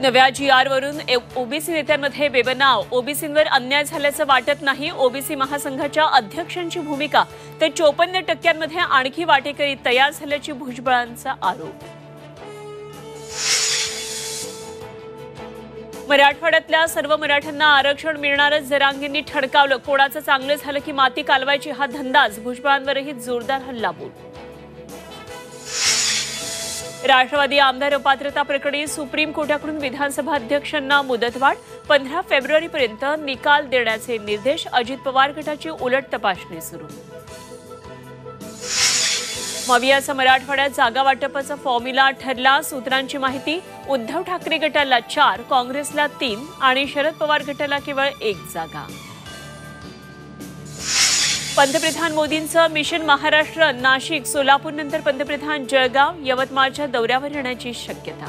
नव्या GR-वरून ओबीसी नेत्यांमध्ये बेबनाव, ओबीसींवर अन्याय झाल्याचं वाटत नाही. ओबीसी महासंघाच्या अध्यक्षांची भूमिका तर 54% आणखी वाटेकरी तयार झाल्याची भुजबळांचा आरोप. मराठवाड्यातल्या सर्व मराठ्यांना आरक्षण मिळणारच, जरांगेंनी ठणकावलं. कोणाचं चांगलं झालं की माती कालवायची हा धंदाच. भुजबळांवरही जोरदार हल्लाबोल. राष्ट्रवादी आमदार अपात्रता प्रकरणी सुप्रीम कोर्टाकडून विधानसभा अध्यक्षांना मुदतवाढ. 15 फेब्रुवारीपर्यंत निकाल देण्याचे निर्देश. अजित पवार गटाची उलट तपासणी सुरू. मवियाचा मराठवाड्यात जागा वाटपाचा फॉर्म्युला ठरला. सूत्रांची माहिती. उद्धव ठाकरे गटाला 4, काँग्रेसला 3 आणि शरद पवार गटाला केवळ 1 जागा. पंतप्रधान मोदींचं मिशन महाराष्ट्र. नाशिक, सोलापूरनंतर पंतप्रधान जळगाव, यवतमाळच्या दौऱ्यावर येण्याची शक्यता.